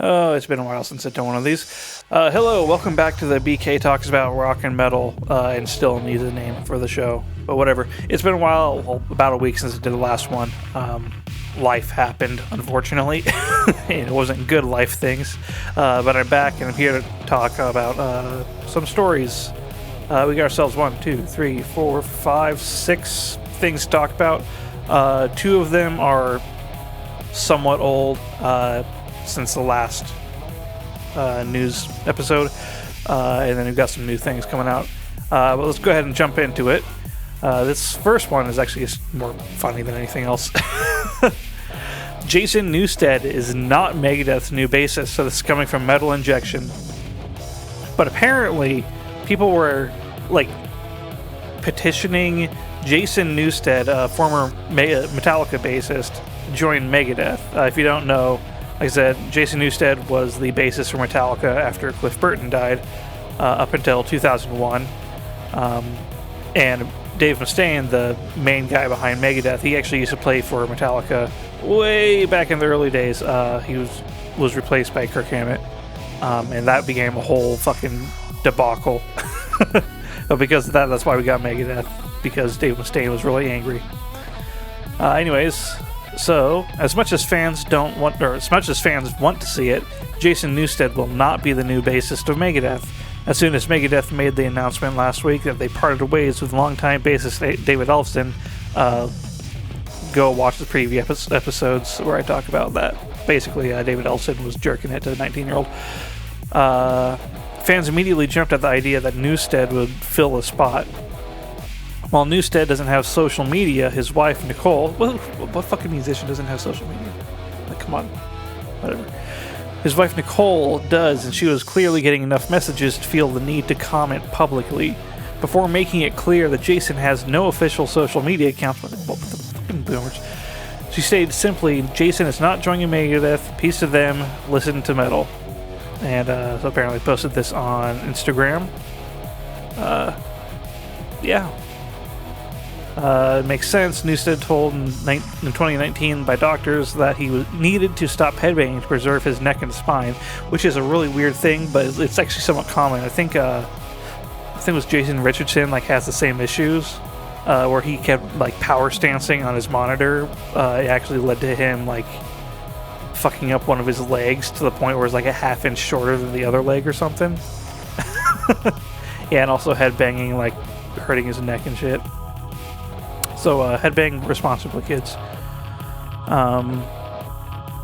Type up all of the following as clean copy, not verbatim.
Oh, it's been a while since I've done one of these. Hello, welcome back to the BK Talks About Rock and Metal, and still need a name for the show, but whatever. It's been a while, well, about a week since I did the last one. Life happened, unfortunately, and it wasn't good life things, but I'm back and I'm here to talk about some stories. We got ourselves 1, 2, 3, 4, 5, 6 things to talk about. 2 of them are somewhat old, since the last news episode, and then we've got some new things coming out. But let's go ahead and jump into it. This first one is actually more funny than anything else. Jason Newsted is not Megadeth's new bassist, so this is coming from Metal Injection. But apparently, people were petitioning Jason Newsted, former Metallica bassist, to join Megadeth. If you don't know, like I said, Jason Newsted was the bassist for Metallica after Cliff Burton died, up until 2001. And Dave Mustaine, the main guy behind Megadeth, he actually used to play for Metallica way back in the early days. He was replaced by Kirk Hammett, and that became a whole fucking debacle. But because of that, that's why we got Megadeth, because Dave Mustaine was really angry. Anyways, so as much as fans want to see it, Jason Newsted will not be the new bassist of Megadeth. As soon as Megadeth made the announcement last week that they parted ways with longtime bassist David Ellefson, go watch the previous episodes where I talk about that. Basically, David Ellefson was jerking it to a 19-year-old. Fans immediately jumped at the idea that Newsted would fill the spot. While Newsted doesn't have social media, his wife, Nicole... What fucking musician doesn't have social media? Come on. Whatever. His wife, Nicole, does, and she was clearly getting enough messages to feel the need to comment publicly. Before making it clear that Jason has no official social media accounts... What the fucking boomers? She stated simply, Jason is not joining Megadeth, peace to them, listen to metal. And so apparently posted this on Instagram. Yeah. It makes sense. Newsted told in 2019 by doctors that he needed to stop headbanging to preserve his neck and spine, which is a really weird thing, but it's actually somewhat common. I think it was Jason Richardson has the same issues, where he kept power stancing on his monitor. It actually led to him fucking up one of his legs to the point where it's a half inch shorter than the other leg or something. Yeah, and also headbanging hurting his neck and shit. So, headbang responsibly, kids.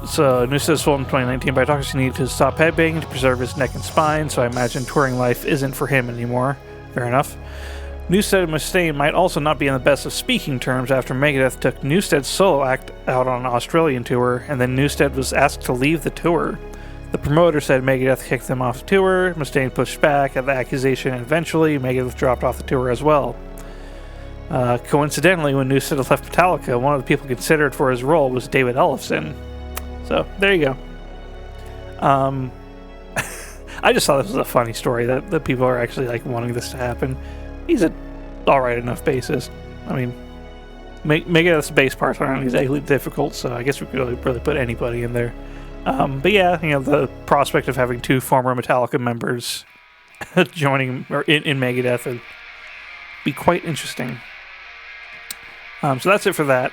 So, Newsted told in 2019 by doctors he needed to stop headbanging to preserve his neck and spine, so I imagine touring life isn't for him anymore. Fair enough. Newsted and Mustaine might also not be in the best of speaking terms after Megadeth took Newsted's solo act out on an Australian tour, and then Newsted was asked to leave the tour. The promoter said Megadeth kicked them off the tour, Mustaine pushed back at the accusation, and eventually Megadeth dropped off the tour as well. Coincidentally, when Newsted left Metallica, one of the people considered for his role was David Ellefson. So, there you go. I just thought this was a funny story that people are actually wanting this to happen. He's an alright enough bassist. I mean, Megadeth's bass parts aren't exactly difficult, so I guess we could really put anybody in there. But yeah, the prospect of having 2 former Metallica members joining in Megadeth would be quite interesting. So that's it for that.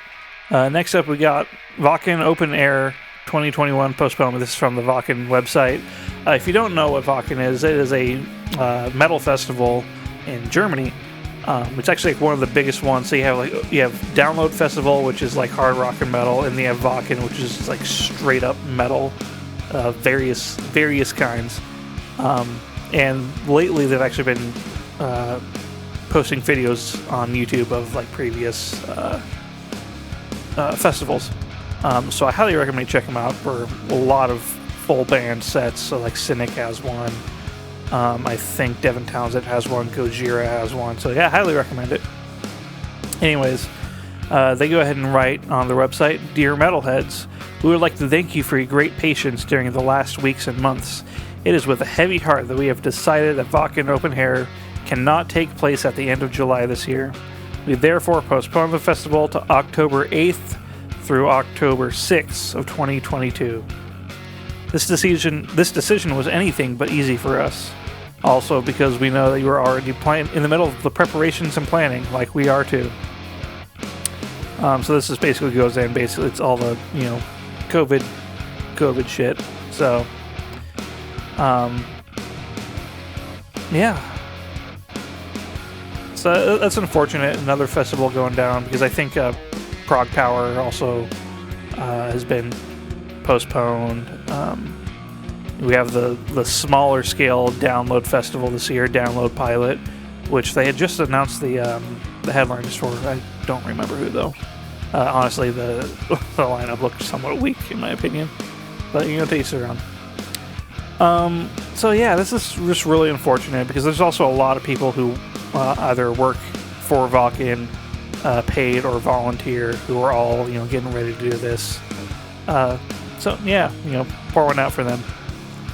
Next up, we got Wacken Open Air 2021 postponement. This is from the Wacken website. If you don't know what Wacken is, it is a metal festival in Germany. It's actually one of the biggest ones. So you have Download Festival, which is hard rock and metal, and you have Wacken, which is straight up metal, various kinds. And lately they've actually been posting videos on YouTube of previous festivals. So I highly recommend you check them out for a lot of full band sets. So Cynic has one. I think Devin Townsend has one. Gojira has one. So yeah, I highly recommend it. Anyways, they go ahead and write on their website, Dear Metalheads, we would like to thank you for your great patience during the last weeks and months. It is with a heavy heart that we have decided that Wacken Open Air cannot take place at the end of July this year. We therefore postpone the festival to October 8th through October 6th of 2022. This decision was anything but easy for us. Also, because we know that you were already in the middle of the preparations and planning, like we are too. So this is basically goes in. Basically, it's all the COVID shit. So, yeah. So that's unfortunate. Another festival going down because I think Prague Power also has been postponed. We have the smaller scale Download Festival this year, Download Pilot, which they had just announced the headliners for. I don't remember who though. Honestly, the lineup looked somewhat weak in my opinion, but to each their own. So yeah, this is just really unfortunate because there's also a lot of people who either work for Vakken, paid or volunteer, who are all getting ready to do this. So yeah, pour one out for them.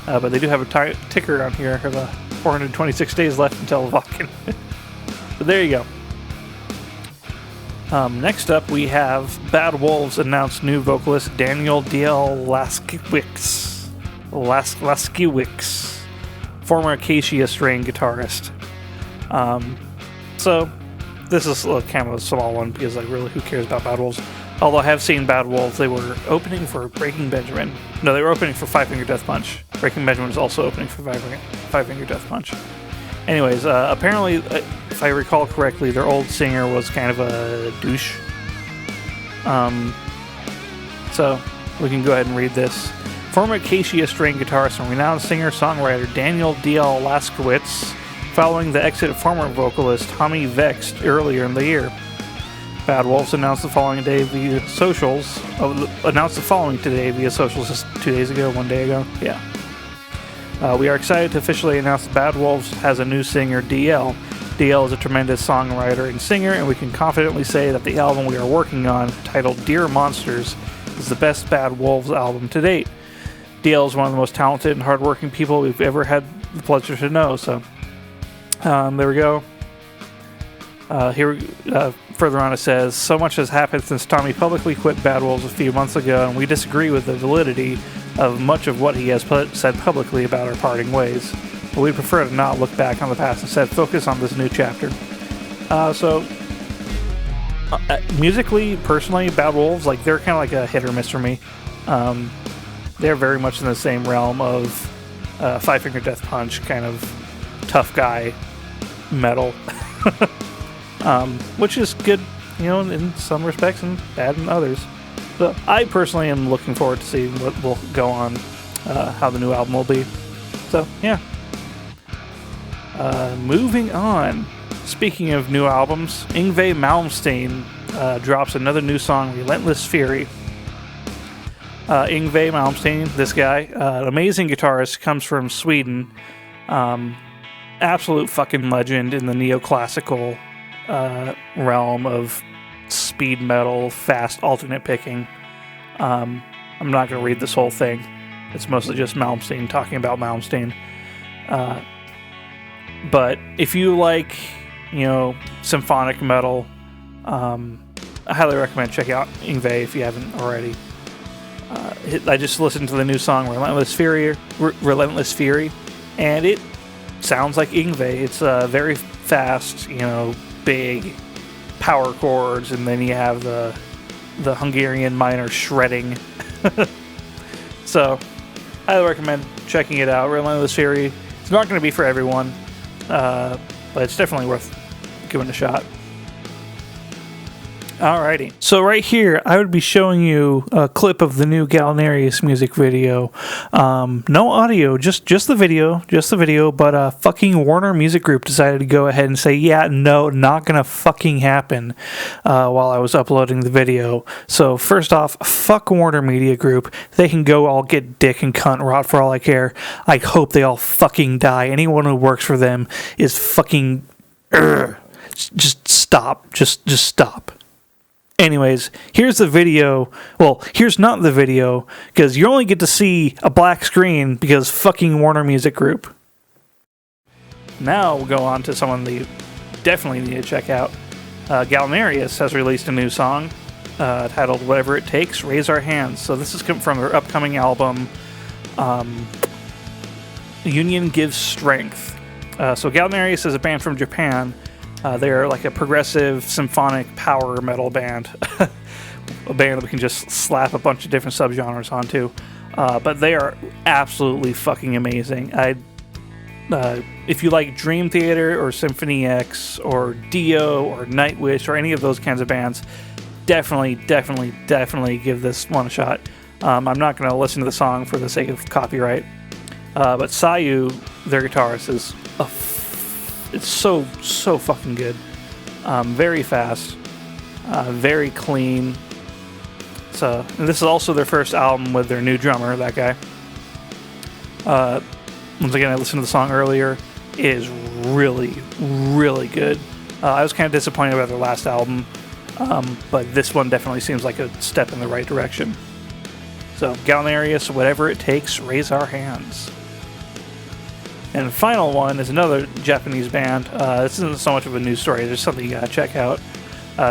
But they do have a ticker on here of 426 days left until Vakken. But there you go. Next up, we have Bad Wolves announced new vocalist Daniel D.L. Laskiewicz, former Acacia Strain guitarist. So this is kind of a small one because really, who cares about Bad Wolves? Although I have seen Bad Wolves, they were opening for Breaking Benjamin. No, they were opening for Five Finger Death Punch. Breaking Benjamin was also opening for Five Finger Death Punch. Anyways, apparently, if I recall correctly, their old singer was kind of a douche. So we can go ahead and read this. Former Acacia Strain guitarist and renowned singer-songwriter Daniel D.L. Laskiewicz, following the exit of former vocalist Tommy Vext earlier in the year. Bad Wolves announced the following today via socials. Just 2 days ago, 1 day ago. Yeah. We are excited to officially announce that Bad Wolves has a new singer, DL. DL is a tremendous songwriter and singer, and we can confidently say that the album we are working on, titled Dear Monsters, is the best Bad Wolves album to date. DL is one of the most talented and hardworking people we've ever had the pleasure to know. So, there we go. Further on it says, so much has happened since Tommy publicly quit Bad Wolves a few months ago, and we disagree with the validity of much of what he has said publicly about our parting ways. But we prefer to not look back on the past and instead focus on this new chapter. Musically, personally, Bad Wolves, they're kind of like a hit or miss for me. They're very much in the same realm of Five Finger Death Punch, kind of tough guy metal. Which is good, in some respects and bad in others. But I personally am looking forward to seeing what will go on, how the new album will be. So, yeah. Moving on. Speaking of new albums, Yngwie Malmsteen drops another new song, Relentless Fury. Yngwie Malmsteen, this guy, an amazing guitarist, comes from Sweden. Absolute fucking legend in the neoclassical realm of speed metal, fast alternate picking. I'm not going to read this whole thing. It's mostly just Malmsteen talking about Malmsteen. But if you like, symphonic metal, I highly recommend checking out Yngwie if you haven't already. I just listened to the new song Relentless Fury, and it sounds like Yngwie. It's very fast, big power chords, and then you have the Hungarian minor shredding. So I recommend checking it out. Relentless Fury. It's not going to be for everyone, but it's definitely worth giving a shot. Alrighty. So right here, I would be showing you a clip of the new Galnerius music video. No audio, just the video, but fucking Warner Music Group decided to go ahead and say, yeah, no, not gonna fucking happen, while I was uploading the video. So first off, fuck Warner Media Group. They can go all get dick and cunt rot for all I care. I hope they all fucking die. Anyone who works for them is fucking... Just stop. Just stop. Anyways, here's the video. Well, here's not the video, because you only get to see a black screen because fucking Warner Music Group. Now we'll go on to someone that you definitely need to check out. Galnerius has released a new song titled Whatever It Takes, Raise Our Hands. So this is from their upcoming album, Union gives strength. So Galnarius is a band from Japan. They're like a progressive symphonic power metal band. A band that we can just slap a bunch of different subgenres onto. But they are absolutely fucking amazing. If you like Dream Theater or Symphony X or Dio or Nightwish or any of those kinds of bands, definitely give this one a shot. I'm not going to listen to the song for the sake of copyright. But Sayu, their guitarist, is it's so fucking good. Very fast, very clean. So, and this is also their first album with their new drummer, that guy. Once again, I listened to the song earlier. It is really good. I was kind of disappointed about their last album, but this one definitely seems like a step in the right direction. So, Galnarius, whatever it takes, raise our hands. And the final one is another Japanese band. This isn't so much of a news story, it's just something you gotta check out.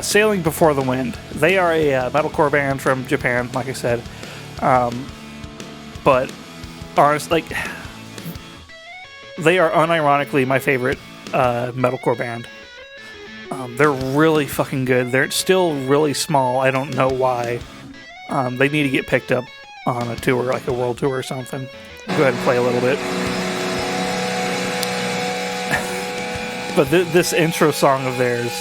Sailing Before the Wind. They are a metalcore band from Japan, like I said. But honestly, they are unironically my favorite metalcore band. They're really fucking good. They're still really small. I don't know why. They need to get picked up on a tour, like a world tour or something. Go ahead and play a little bit. But this intro song of theirs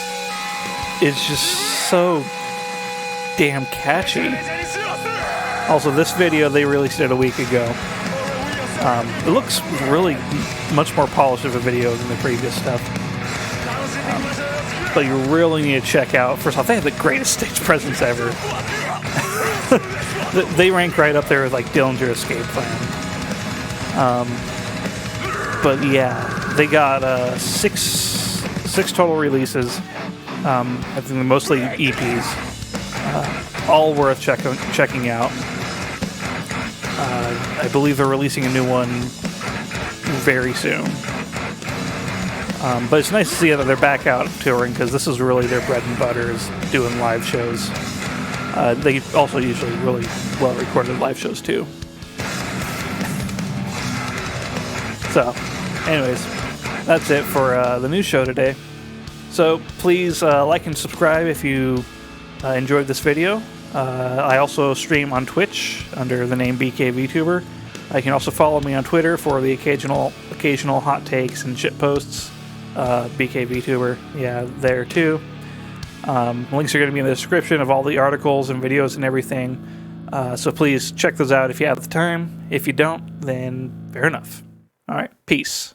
is just so damn catchy. Also, this video they released it a week ago. It looks really much more polished of a video than the previous stuff. But you really need to check out, first off, they have the greatest stage presence ever. They rank right up there with like Dillinger Escape Plan. But yeah, they got six total releases. I think mostly EPs. All worth checking out. I believe they're releasing a new one very soon. But it's nice to see that they're back out touring, because this is really their bread and butter, is doing live shows. They also usually really well-recorded live shows too. So, anyways, that's it for the news show today. So please like and subscribe if you enjoyed this video. I also stream on Twitch under the name BKVTuber. You can also follow me on Twitter for the occasional hot takes and shit posts. BKVTuber, yeah, there too. Links are going to be in the description of all the articles and videos and everything. So please check those out if you have the time. If you don't, then fair enough. All right, peace.